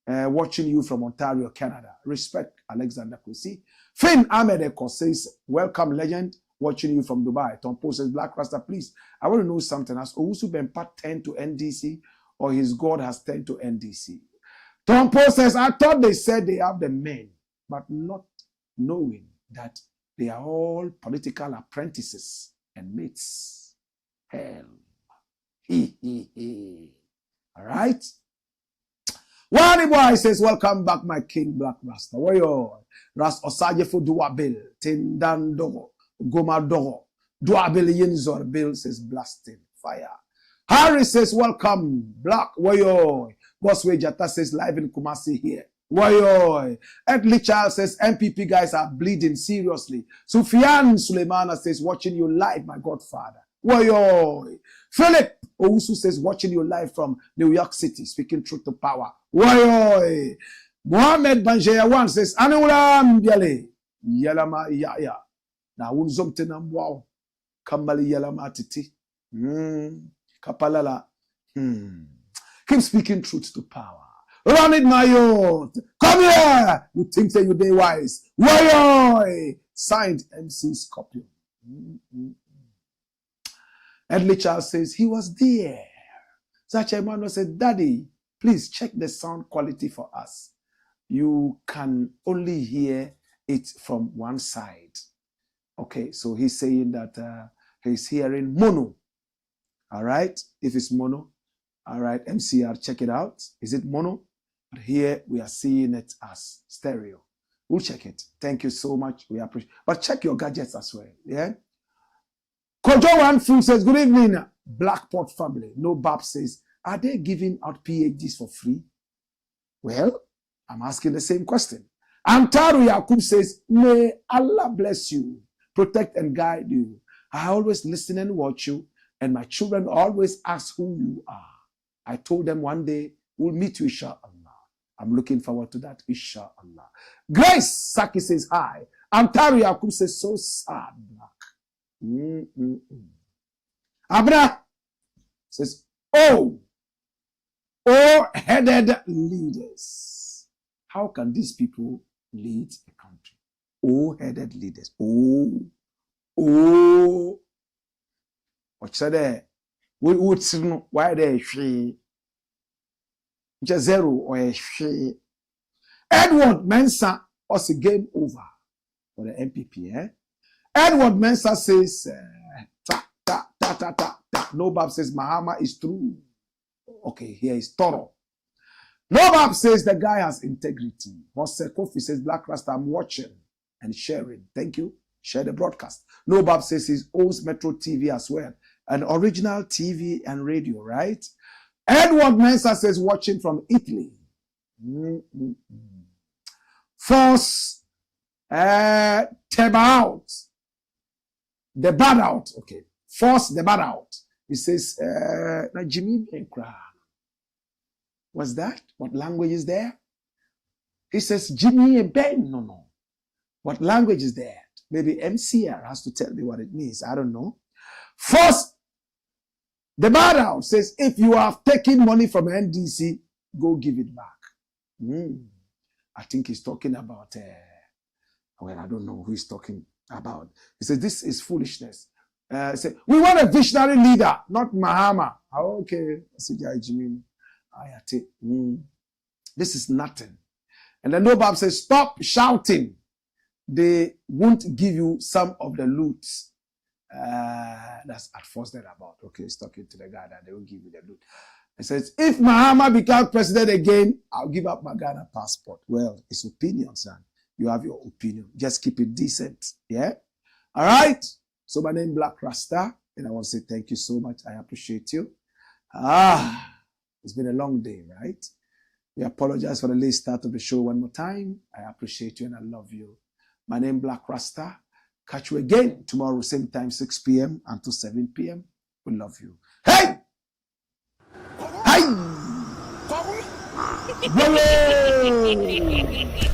watching you from Ontario, Canada. Respect, Alexander Kwesi. Finn Ahmed Eko says, welcome, legend. Watching you from Dubai. Tom Post says, Blakk Rasta, please. I want to know something. Has Owusu Bempah turned to NDC or his God has turned to NDC? Tom Post says, I thought they said they have the men, but not knowing that they are all political apprentices and mates. Hell. All right? One boy says, welcome back, my king, Blakk Rasta. Warrior. Ras Osajefo Duwabil. Tindandogo. Gomadogo. Duwabil Yinzor Bill says, blasting fire. Harry says, welcome, Blakk. Warrior. Bosway Jata says, live in Kumasi here. Warrior. Edley Child says, MPP guys are bleeding seriously. Sufyan Suleimana says, watching you live, my godfather. Warrior. Philip Owusu says, watching you live from New York City, speaking truth to power. Warrior. Mohammed Banjaya one says, Anula Mbiale. Yalama Yaya. Na unzomte na mbwao. Kambali Yalama Titi. Kapalala. Keep speaking truth to power. Run it, my youth. Come here. You think that you're day wise. Warrior. Signed MC Scorpion. Edley Charles says, he was there. Such a man said, Daddy, please check the sound quality for us. You can only hear it from one side. Okay, so he's saying that he's hearing mono. All right, if it's mono, all right, MCR, check it out. Is it mono? But here we are seeing it as stereo. We'll check it. Thank you so much. We appreciate it. But check your gadgets as well. Yeah. Kojo One Food says, good evening, Blakk Pot family. No Bab says, are they giving out PhDs for free? Well, I'm asking the same question. Antaru Yakub says, may Allah bless you. protect and guide you. I always listen and watch you, and my children always ask who you are. I told them one day we'll meet you, inshallah. I'm looking forward to that, inshallah. Grace Saki says hi. Antari Yakub says so sad, Blakk. Abra says, oh, headed leaders. How can these people lead a country? Headed leaders. What said there? We would see why they she just zero or she. Edward Mensah was a game over for the MPP. Edward Mensah says, Nobab says Mahama is true. Okay, here is thorough. Nobab says the guy has integrity. Jose Kofi says Blakk RASTA, I'm watching and sharing. Thank you. Share the broadcast. Nobab says he owns Metro TV as well. An original TV and radio, right? Edward Mensah says watching from Italy. Force Tebaut. The bad out. Okay. Force the bad out. He says, Jimmy Benkra. What's that? What language is there? He says, Jimmy and Ben. No. What language is there? Maybe MCR has to tell me what it means. I don't know. Force the bad out says, if you have taken money from NDC, go give it back. I think he's talking about, well, I don't know who he's talking about. He says, this is foolishness. Say, we want a visionary leader, not Mahama. Okay. This is nothing. And then Nobab says, stop shouting. They won't give you some of the loot. That's at first they're about. Okay, he's talking to the guy that they will give you the loot. He says, if Mahama becomes president again, I'll give up my Ghana passport. Well, it's opinion, son. You have your opinion. Just keep it decent. Yeah? All right? So my name is Blakk RASTA, and I want to say thank you so much. I appreciate you. It's been a long day, right? We apologize for the late start of the show one more time. I appreciate you and I love you. My name is Blakk RASTA. Catch you again tomorrow, same time, 6 p.m. until 7 p.m. We love you. Hey! Hey! Whoa!